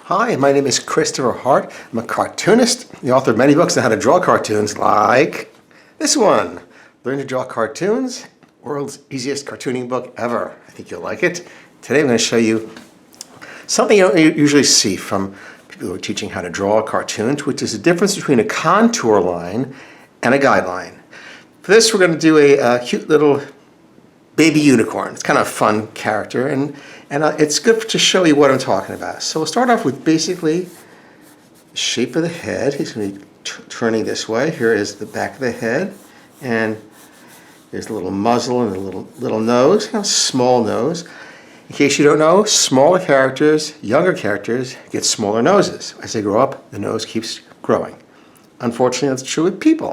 Hi, my name is Christopher Hart. I'm a cartoonist, the author of many books on how to draw cartoons like this one, Learn to Draw Cartoons, world's easiest cartooning book ever. I think you'll like it. Today I'm going to show you something you don't usually see from people who are teaching how to draw cartoons, which is the difference between a contour line and a guideline. For this we're going to do a cute little baby unicorn. It's kind of a fun character, and it's good to show you what I'm talking about. So we'll start off with basically the shape of the head. He's going to be turning this way. Here is the back of the head, and there's a little muzzle and a little nose, kind of small nose. In case you don't know, smaller characters, younger characters, get smaller noses. As they grow up, the nose keeps growing. Unfortunately, that's true with people.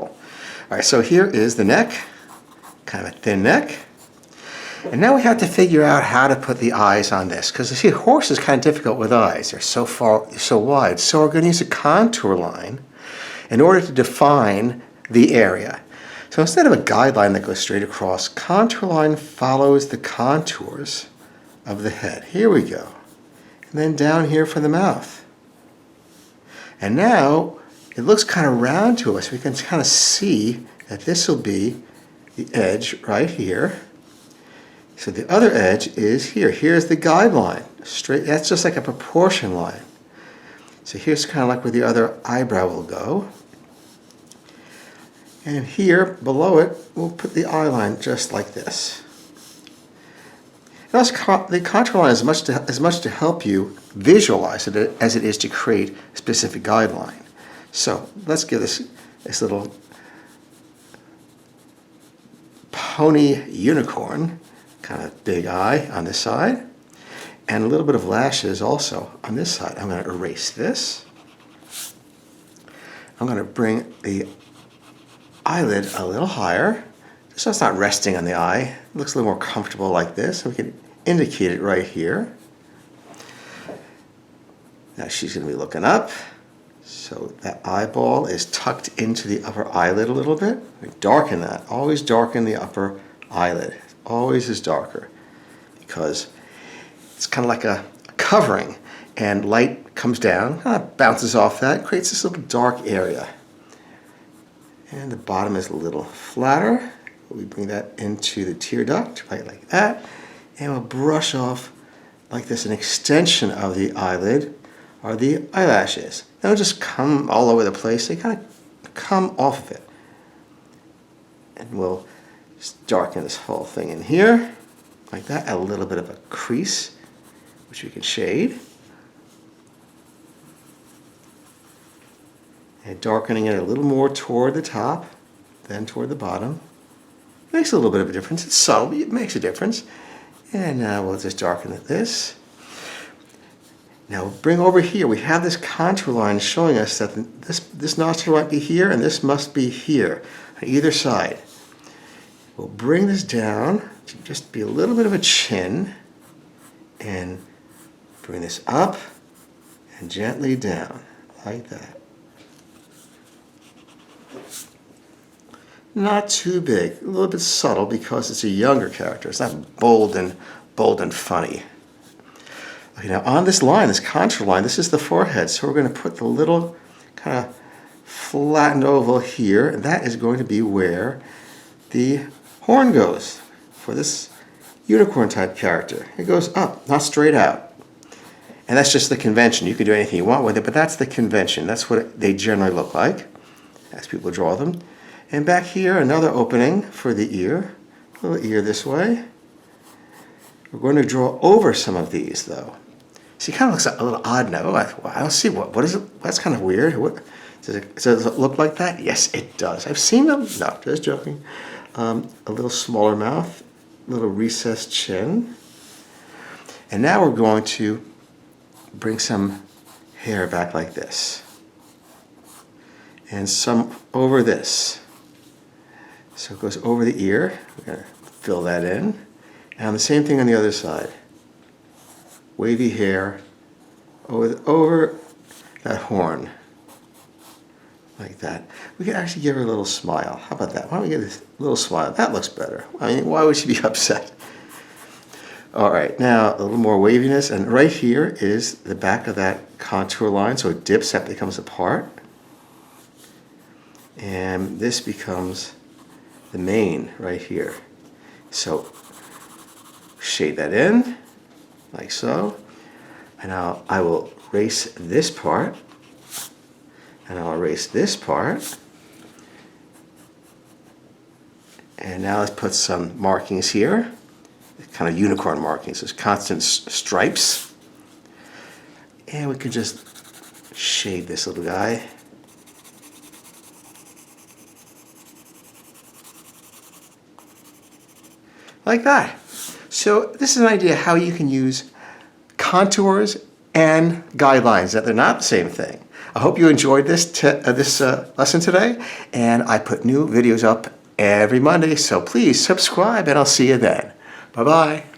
All right, so here is the neck, kind of a thin neck. And now we have to figure out how to put the eyes on this, because you see, a horse is kind of difficult with eyes. They're so wide. So we're going to use a contour line in order to define the area. So instead of a guideline that goes straight across, contour line follows the contours of the head. Here we go. And then down here for the mouth. And now it looks kind of round to us. We can kind of see that this will be the edge right here. So the other edge is here. Here's the guideline. Straight. That's just like a proportion line. So here's kind of like where the other eyebrow will go. And here, below it, we'll put the eye line just like this. The contour line is as much to help you visualize it as it is to create a specific guideline. So let's give this little pony unicorn kind of big eye on this side, and a little bit of lashes also on this side. I'm going to erase this. I'm going to bring the eyelid a little higher, so it's not resting on the eye. It looks a little more comfortable like this. We can indicate it right here. Now she's going to be looking up, so that eyeball is tucked into the upper eyelid a little bit. We darken that. Always darken the upper eyelid. Always is darker, because it's kind of like a covering, and light comes down, kind of bounces off that, creates this little dark area. And the bottom is a little flatter. We bring that into the tear duct, right like that, and we'll brush off like this. An extension of the eyelid are the eyelashes. They don't just come all over the place, they kind of come off of it. And we'll just darken this whole thing in here, like that. Add a little bit of a crease, which we can shade. And darkening it a little more toward the top than toward the bottom. Makes a little bit of a difference. It's subtle, but it makes a difference. And now we'll just darken this. Now bring over here. We have this contour line showing us that this nostril might be here and this must be here on either side. We'll bring this down to just be a little bit of a chin, and bring this up and gently down like that. Not too big, a little bit subtle because it's a younger character. It's not bold and funny. Okay, now on this line, this contour line, this is the forehead. So we're going to put the little kind of flattened oval here, and that is going to be where the horn goes for this unicorn type character. It goes up, not straight out. And that's just the convention. You can do anything you want with it, but that's the convention. That's what they generally look like as people draw them. And back here, another opening for the ear. A little ear this way. We're going to draw over some of these, though. See, it kind of looks a little odd now. I don't see what is it. That's kind of weird. Does it look like that? Yes, it does. I've seen them. No, just joking. A little smaller mouth, a little recessed chin. And now we're going to bring some hair back like this. And some over this. So it goes over the ear. We're going to fill that in. And the same thing on the other side. Wavy hair over that horn. Like that. We could actually give her a little smile. How about that? Why don't we give this little smile? That looks better. I mean, why would she be upset? All right, now a little more waviness, and right here is the back of that contour line, so it dips, that becomes a part. And this becomes the main right here. So shade that in, like so. And now I will erase this part, and I'll erase this part. And now let's put some markings here, kind of unicorn markings, those constant stripes. And we can just shade this little guy. Like that. So this is an idea how you can use contours and guidelines, that they're not the same thing. I hope you enjoyed this lesson today, and I put new videos up every Monday, so please subscribe and I'll see you then. Bye-bye.